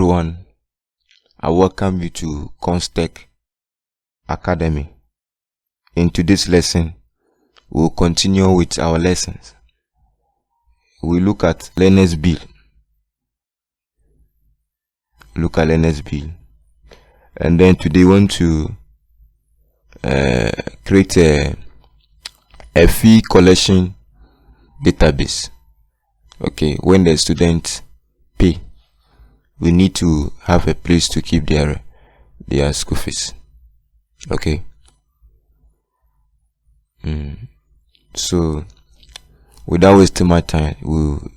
everyone. I welcome you to Constech Academy. In today's lesson, we will continue with our lessons. We look at Learner's Bill. And then today we want to create a fee collection database. Okay, when the students pay, we need to have a place to keep their school fees. Okay. So without wasting my time, we'll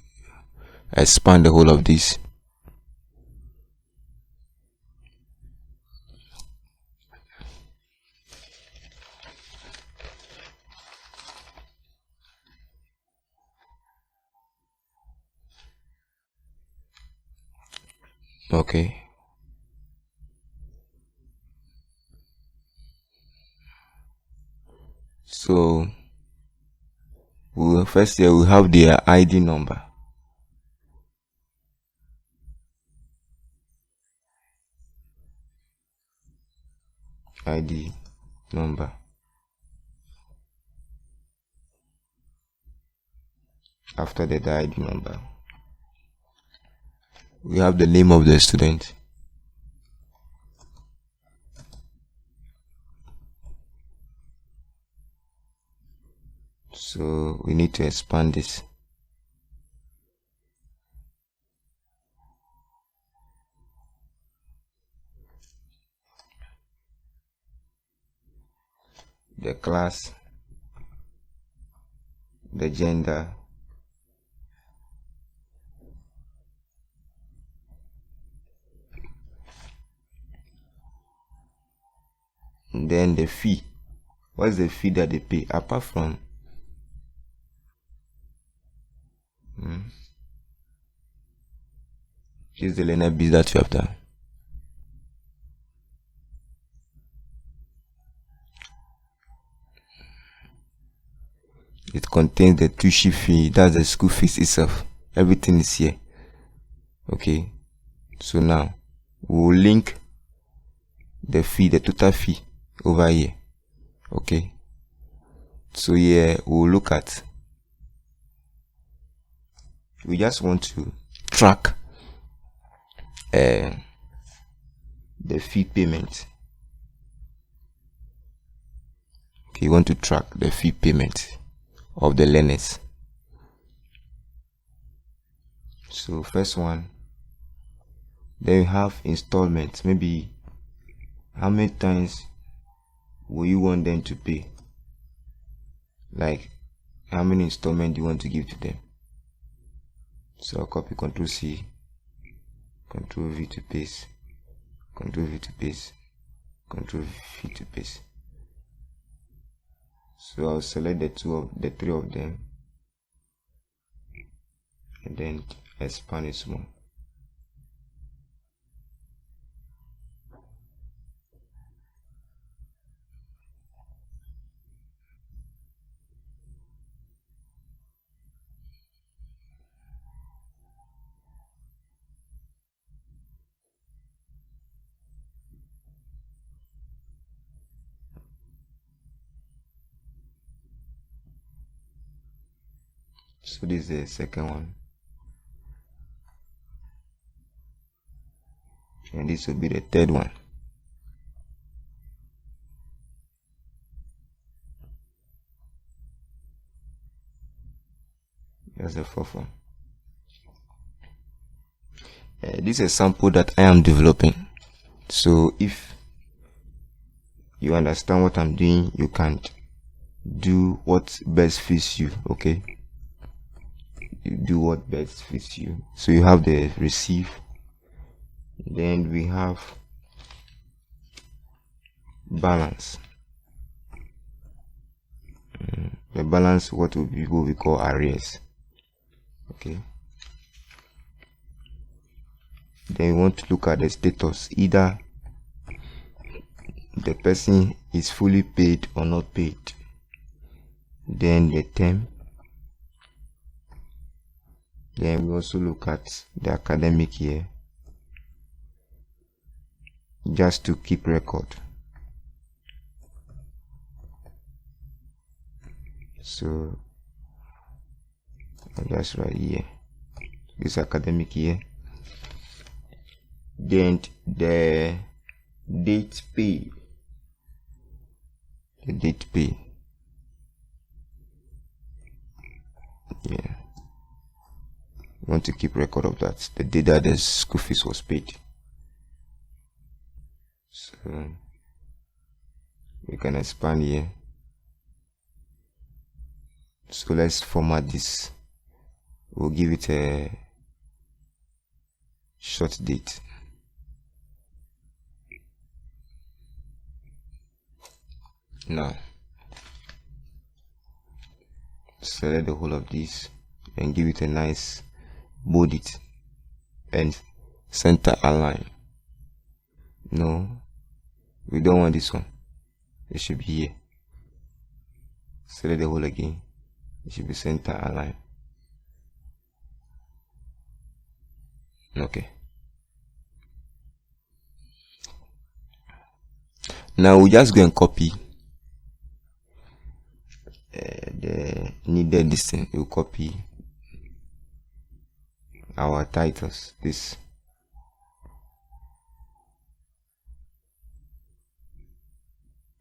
expand the whole of this. Okay. So we'll first we'll have their ID number. ID number. After the ID number, we have the name of the student. So we need to expand this. The class, the gender, and then the fee. What's the fee that they pay apart from this is the learner biz that you have done. It contains the tuition fee, that's the school fees itself. Everything is here. Okay, so now we will link the fee, the total fee over here. Okay, so here we'll look at, we just want to track the fee payment. Okay, you want to track the fee payment of the learners. So first one, then you have installments. Maybe how many times will you want them to pay? Like how many installments do you want to give to them? So I'll copy, Ctrl C, Ctrl V to paste, Ctrl V to paste, Ctrl V to paste. So I'll select the three of them and then expand it small. So this is the second one, and this will be the third one. That's the fourth one. This is a sample that I am developing. So if you understand what I'm doing, you can do what best fits you. Okay, you do what best fits you. So you have the receive, then we have balance. The balance, what we call arrears. Okay, then we want to look at the status, either the person is fully paid or not paid. Then the term, then we also look at the academic year, just to keep record. So I'll just write here this academic year, then the date paid, yeah, you want to keep record of that, the day that the school fees was paid. So we can expand here. So let's format this. We'll give it a short date. Now select the whole of this and give it a nice bold it and center align. No, we don't want this one. It should be here. Select the whole again. It should be center align. Okay. Now we just go and copy the needed distance. You copy our titles. This.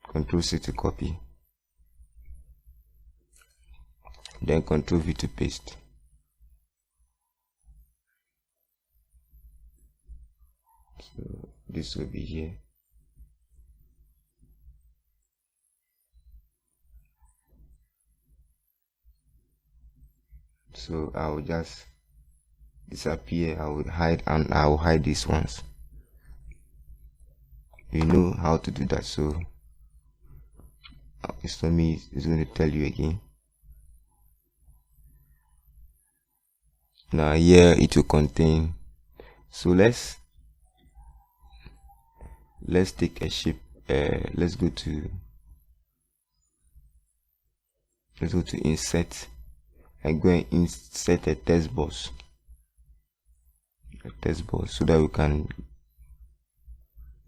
Control C to copy. Then Control V to paste. So this will be here. So I will just disappear. I will hide, and I will hide these ones. You know how to do that, so it's for me. It's going to tell you again. Now here it will contain. So let's take a shape. Let's go to insert and go and insert a text box. So that we can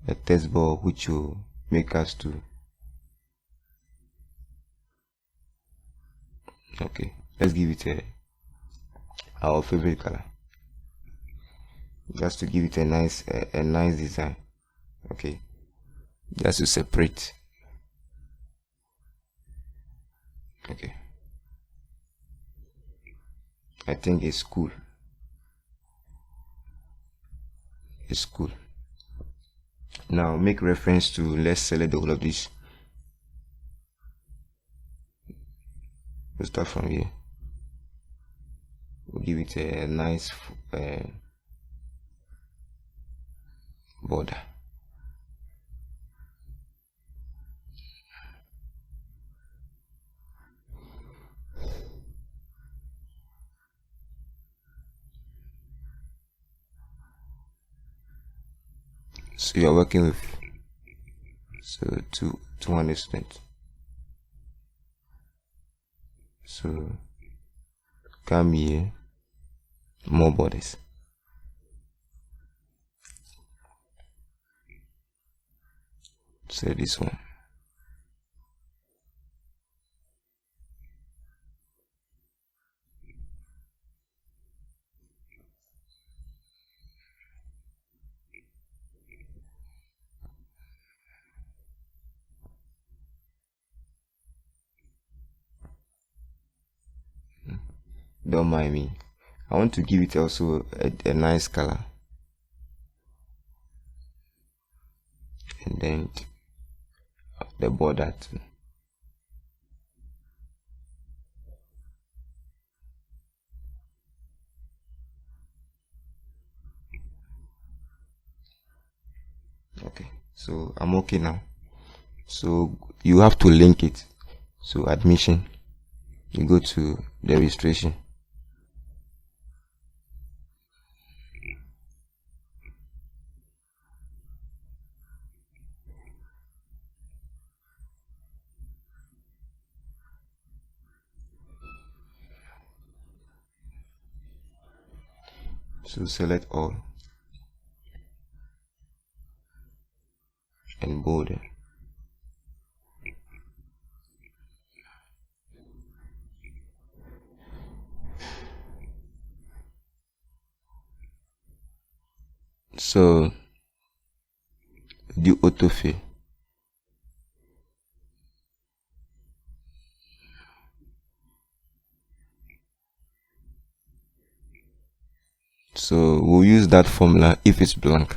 a text box which will make us to. Okay, let's give it our favorite color, just to give it a nice design. Okay, just to separate. Okay, I think it's cool. It's cool. Now make reference to, let's select the whole of this. We'll start from here. We'll give it a nice border. So you're working with 200 students. So come here, more borders. Say this one. Don't mind me. I want to give it also a nice color. And then the border too. Okay, so I'm okay now. So you have to link it. So admission, you go to the registration. So select all. and border. So do autofill. So we'll use that formula if it's blank.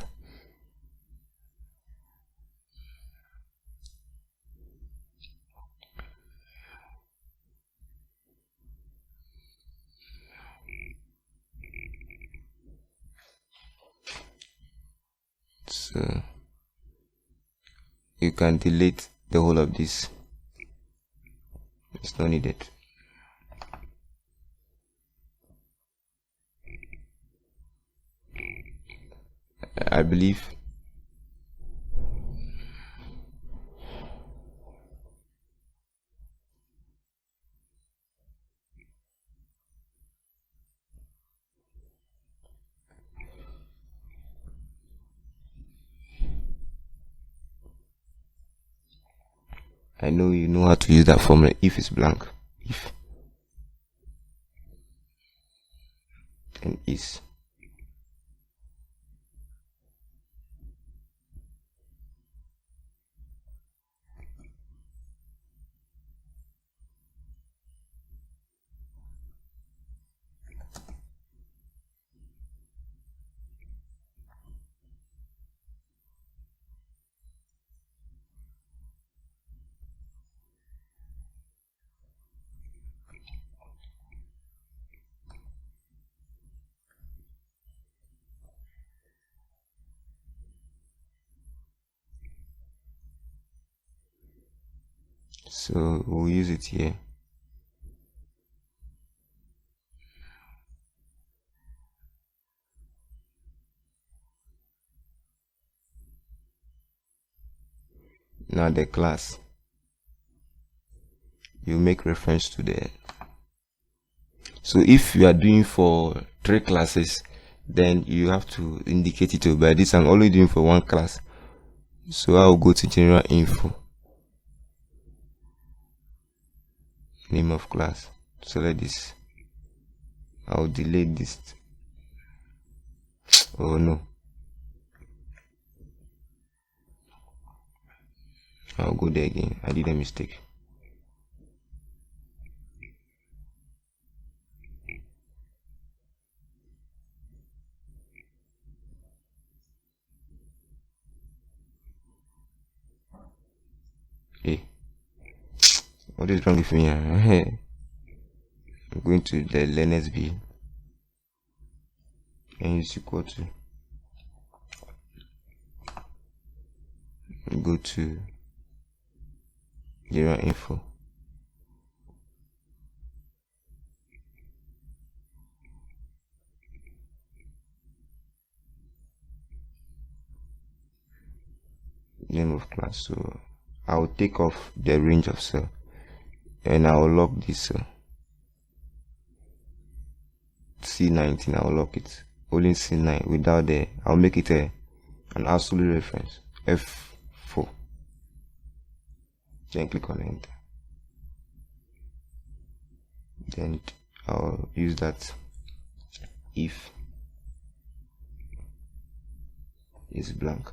So you can delete the whole of this. It's not needed. I believe I know you know how to use that formula if it's blank. If and is. So we'll use it here. Now the class, you make reference to the. So if you are doing for 3 classes, then you have to indicate it. But this I'm only doing for 1 class, so I'll go to general info, name of class, select this. I'll delete this. Oh no, I'll go there again. I did a mistake. Hey, what is wrong with me? I'm going to the learners view and it's equal to, go to general info. Name of class. So I'll take off the range of cell and I'll lock this cell. C19, I'll lock it. Only C9 without the, I'll make it an absolute reference. F4. Then click on enter. Then I'll use that if is blank.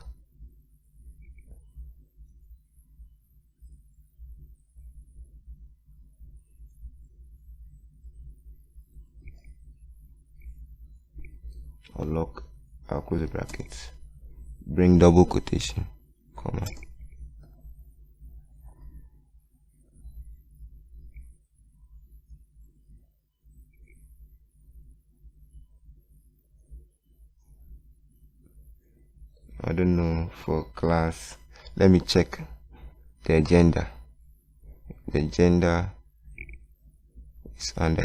I'll lock, I'll close the brackets, bring double quotation, comma. I don't know for class. Let me check the gender. The gender is under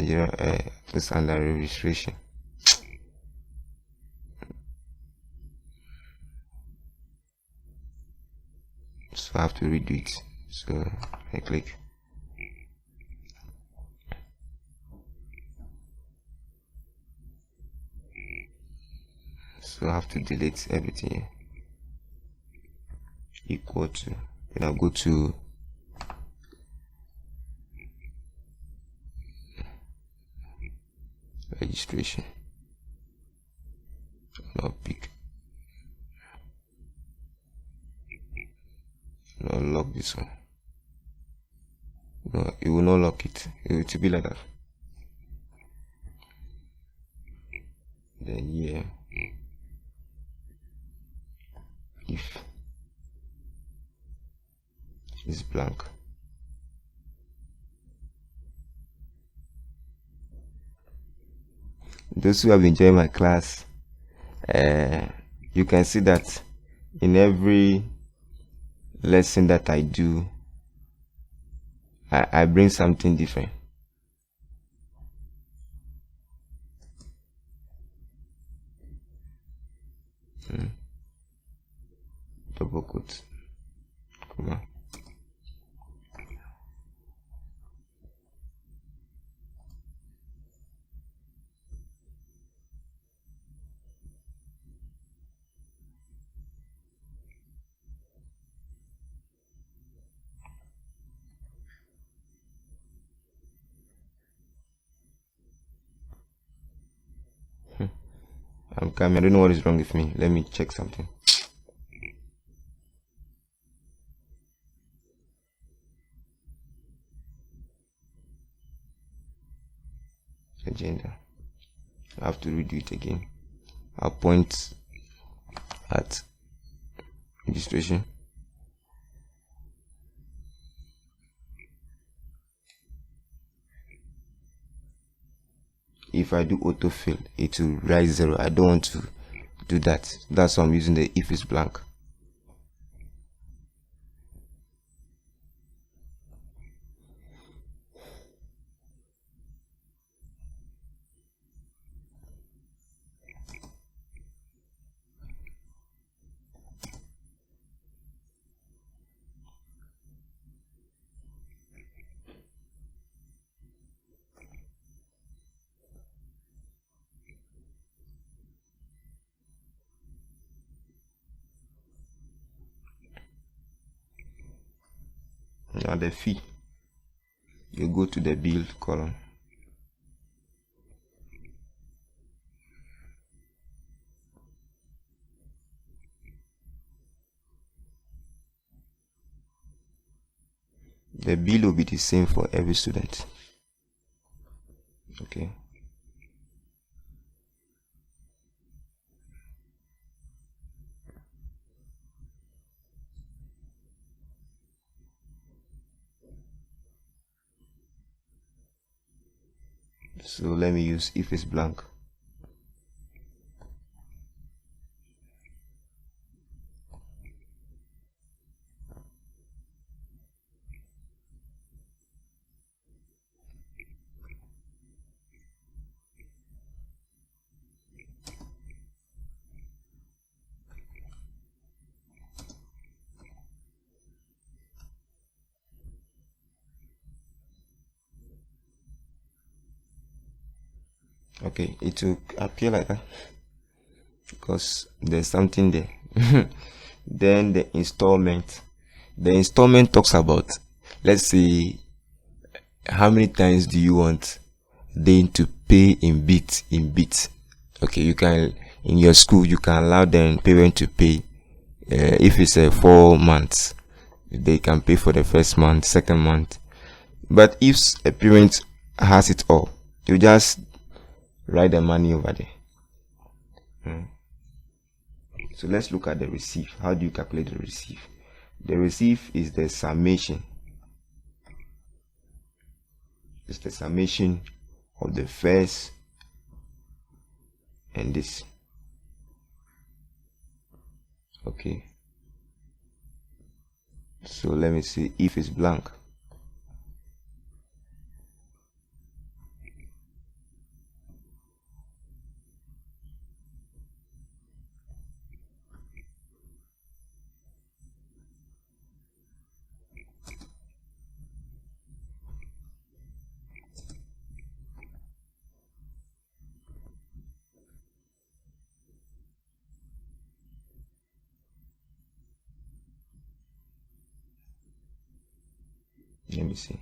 is under registration. So I have to redo it. So I click. So I have to delete everything here. equal to, then I'll go to registration. Now pick. Now lock this one. No, it will not lock it. It will be like that. Then here, if is blank. Those who have enjoyed my class, you can see that in every lesson that I do, I bring something different. Double quote, comma. I'm coming. I don't know what is wrong with me. Let me check something. Agenda. I have to redo it again. I'll point at registration. If I do autofill, it will write 0. I don't want to do that. That's why I'm using the if is blank. Now the fee, you go to the bill column. The bill will be the same for every student. Okay. So let me use if it's blank. Okay, it will appear like that because there's something there. Then the installment talks about, let's say, how many times do you want them to pay in bits. Okay, you can, in your school, you can allow them parent to pay if it's 4 months, they can pay for the first month, second month. But if a parent has it all, you just write the money over there. So let's look at the receive. How do you calculate the receive? The receive is the summation. It's the summation of the first and this. Okay. So let me see if it's blank. Let me see.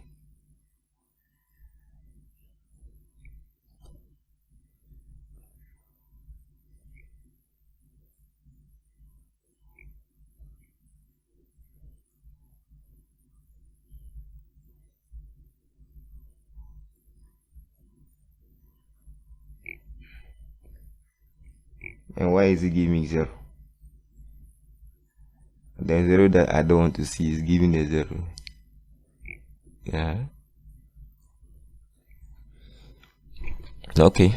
And why is it giving 0? The 0 that I don't want to see is giving a 0. Yeah. Okay.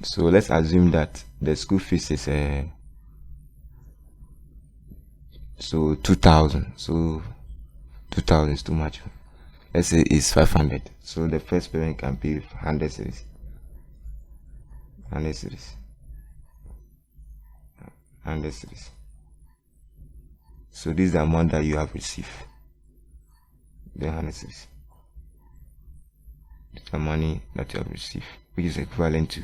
So let's assume that the school fees is so 2,000. So 2,000 is too much. Let's say it's 500. So the first parent can pay 100 cedis. 100 cedis. 100 cedis. So this is the amount that you have received. The 100 cedis. The money that you have received, which is equivalent to.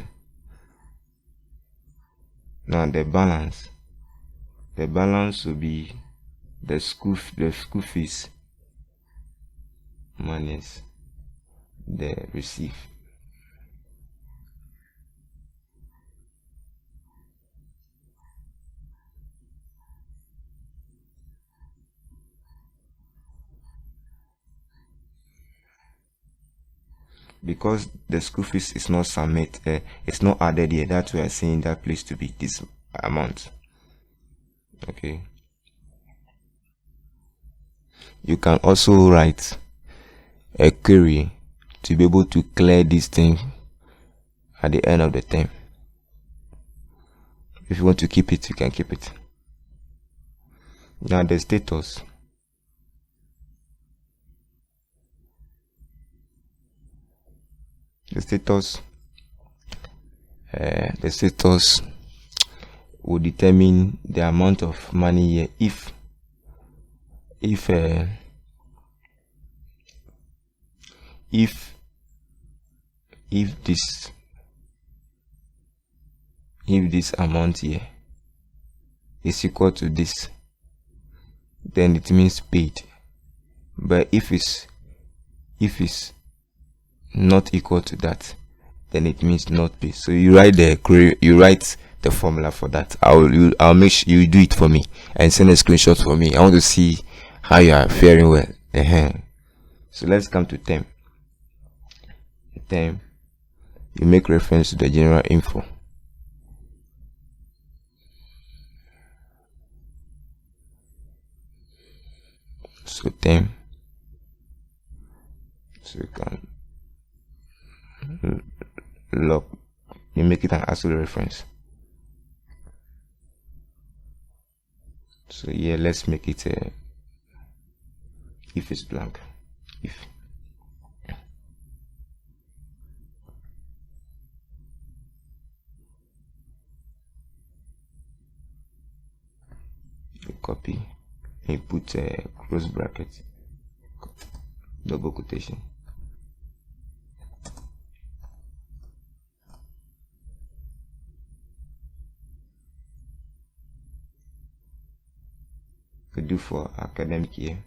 Now the balance will be the school fees minus the receive. Because the school fees is not it's not added here. That's why I'm saying that place to be this amount. Okay. You can also write a query to be able to clear this thing at the end of the term. If you want to keep it, you can keep it. Now the status. The status will determine the amount of money here if this amount here is equal to this, then it means paid. But if it's not equal to that, then it means not paid. So you write the query, you write the formula for that. I'll make sure you do it for me and send a screenshot for me. I want to see how you are faring well. So let's come to term. You make reference to the general info. So term. So you can log. You make it an absolute reference. So here, let's make it if it's blank. If you copy and put a close bracket, double quotation. We do for academic year.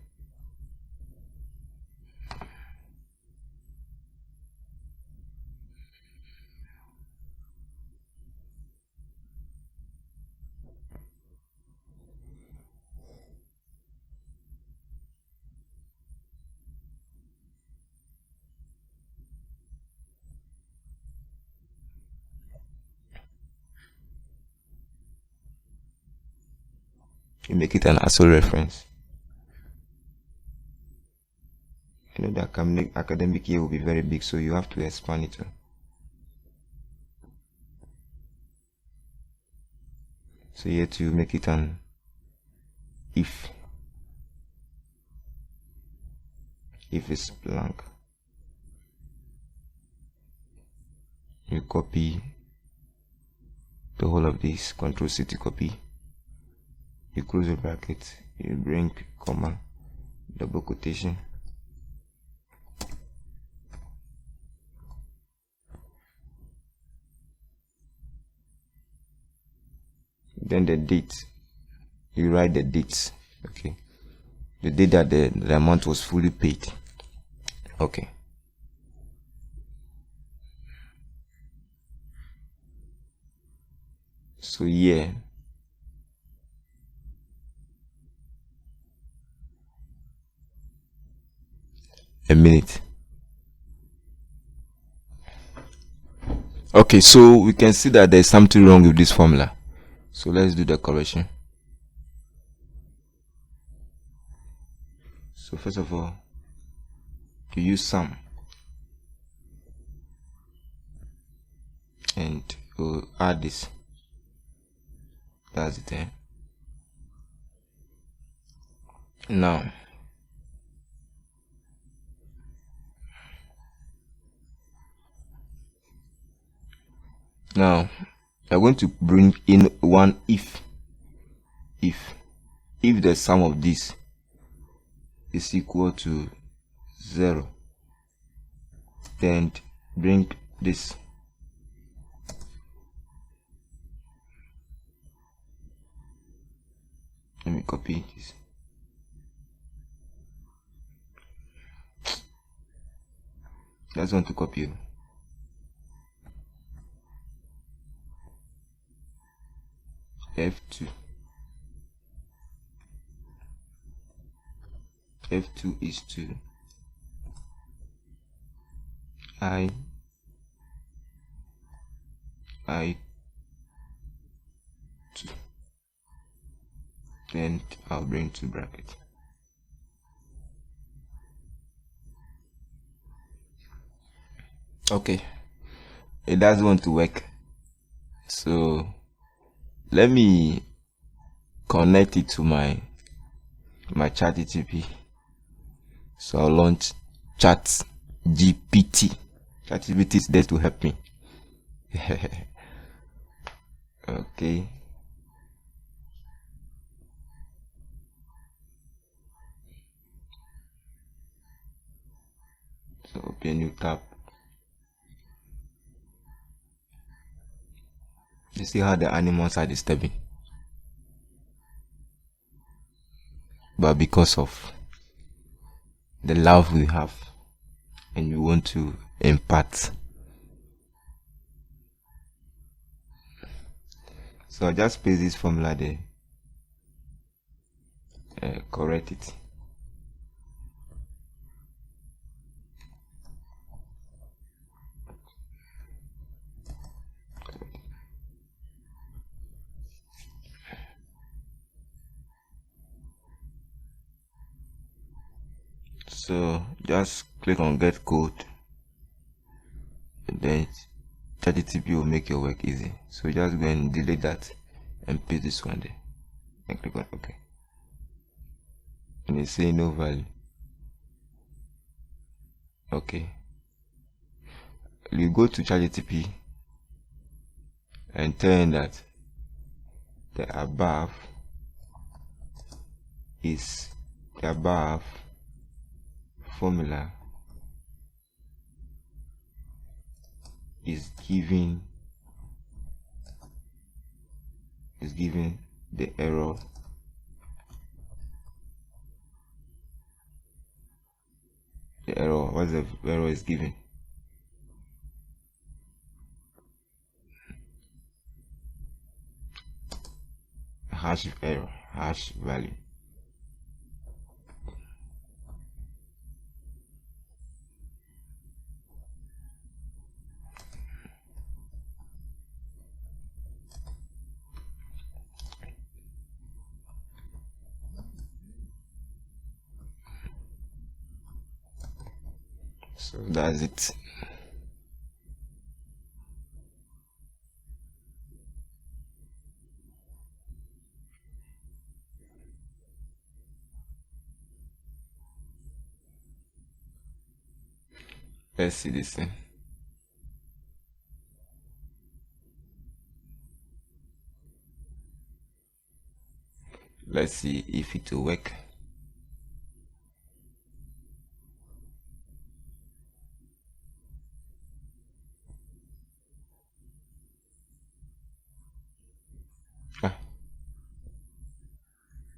You make it an ASO reference. You know that academic year will be very big, so you have to expand it. So here to make it an if it's blank, you copy the whole of this, Ctrl+C to copy, you close the bracket, you bring comma, double quotation, then the date, you write the dates. Okay, the day that the amount was fully paid. Okay. So yeah, a minute. Okay, so we can see that there's something wrong with this formula. So let's do the correction. So first of all, you use sum, and we'll add this. That's it. Now we're going to bring in one if the sum of this is equal to 0, then bring this. Let me copy this. Just want to copy F2. F2 is to I2, then I'll bring two brackets. Okay, it doesn't want to work, so let me connect it to my ChatGPT. So I'll launch ChatGPT. ChatGPT is there to help me. Okay. So open new tab. You see how the animals are disturbing, but because of the love we have and we want to impart. So I just paste this formula there, correct it. So just click on get code, and then ChatGPT will make your work easy. So just go and delete that and paste this one there and click on OK, and it's saying no value. Okay, you go to ChatGPT and tell him that the above formula is giving the error what's the error is giving. Hash error, hash value. So that's it. Let's see this thing. Let's see if it will work.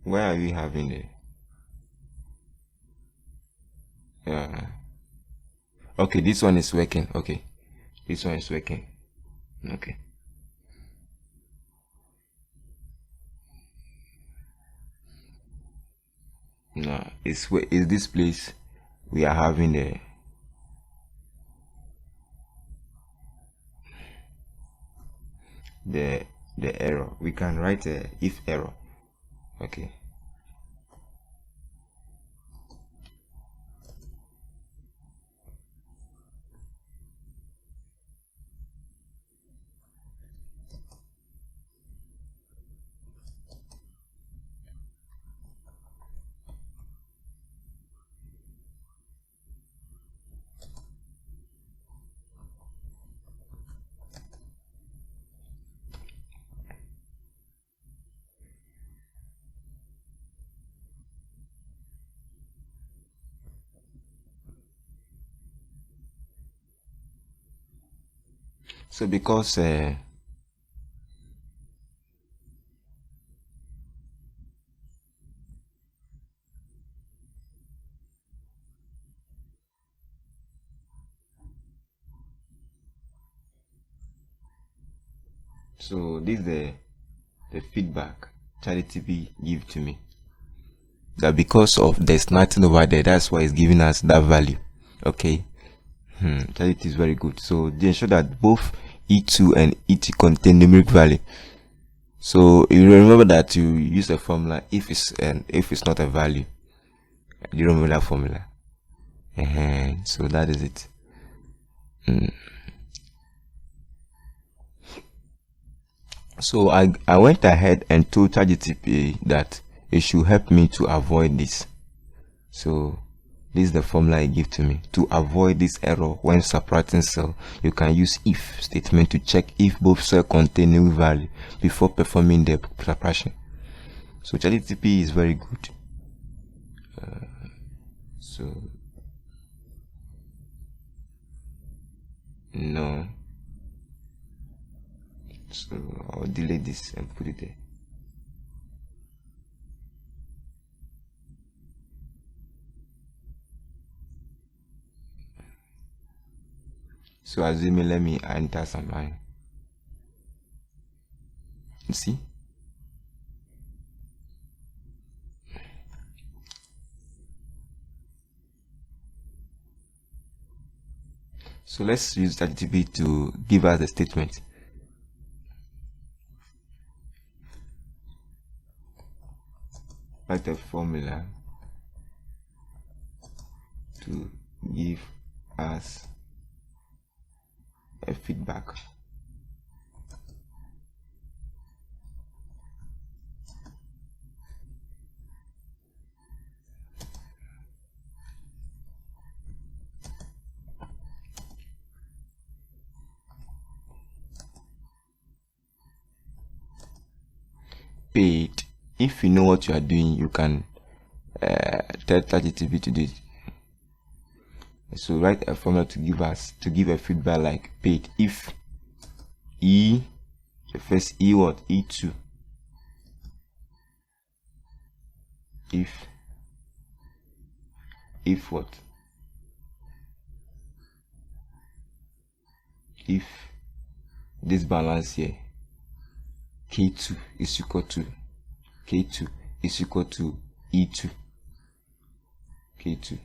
Why are we having Okay, this one is working. Okay, this one is working. Okay. No, it's where is this place we are having the the error. We can write a if error. Okay. So because so this is the feedback ChatGPT give to me, that because of there's nothing over there, that's why it's giving us that value. Okay. ChatGPT is very good. So they ensure that both E2 and E2 contain numeric value. So you remember that you use a formula if it's not a value. You remember that formula. So that is it. So I went ahead and told ChatGPT that it should help me to avoid this. So this is the formula it give to me. To avoid this error when subtracting cell, you can use if statement to check if both cell contain new value before performing the subtraction. So ChatGPT is very good. So no. So I'll delete this and put it there. So assuming, let me enter some line. You see? So let's use ChatGPT to give us a statement. Write a formula to give us a feedback. Paid. If you know what you are doing, you can tell ChatGPT to do it. So write a formula to give a feedback like paid. If the first E what? E2. If what? If this balance here, K2 is equal to K2 is equal to E2. K2.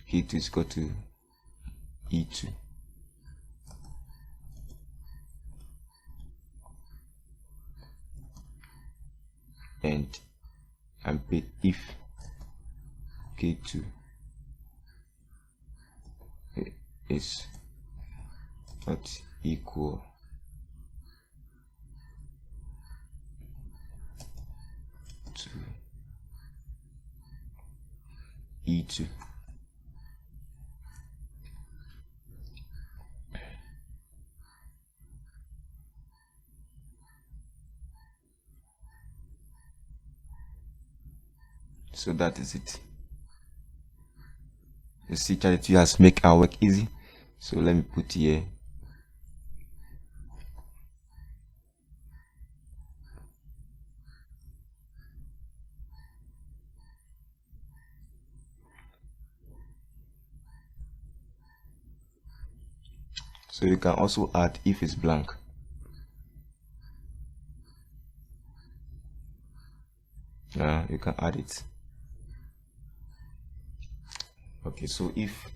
K2 is equal to E2. And paid if K2 is not equal to E2. So that is it. You see, ChatGPT has make our work easy. So let me put here So you can also add if it's blank. You can add it. Okay, so if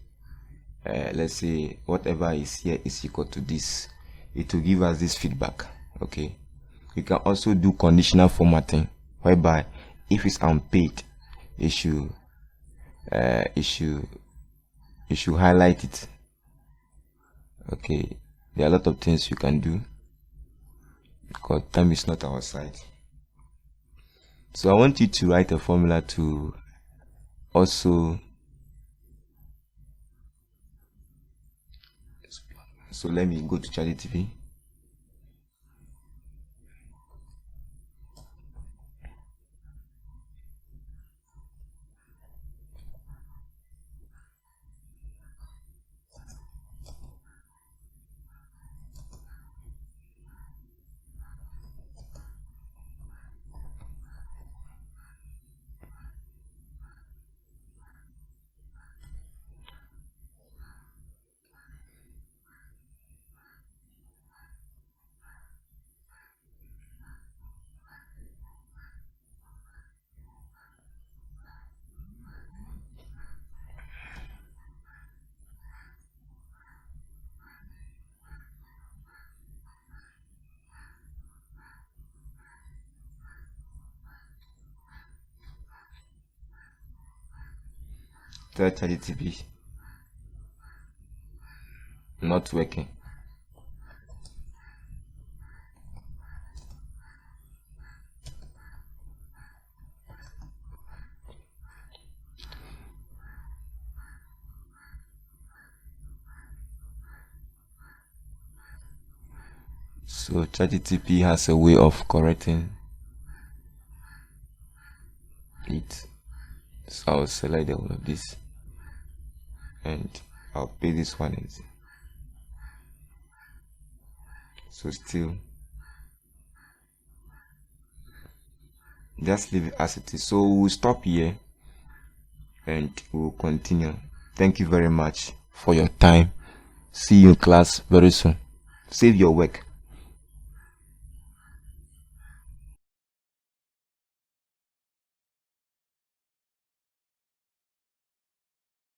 let's say whatever is here is equal to this, it will give us this feedback. Okay, you can also do conditional formatting, whereby if it's unpaid, you should highlight it. Okay, there are a lot of things you can do because time is not our side. So I want you to write a formula to also, so let me go to ChatGPT. Tell ChatGPT not working. So ChatGPT has a way of correcting it. So I'll select all of this and I'll pay this one in. So still, just leave it as it is. So we'll stop here and we'll continue. Thank you very much for your time. See you in class very soon. Save your work.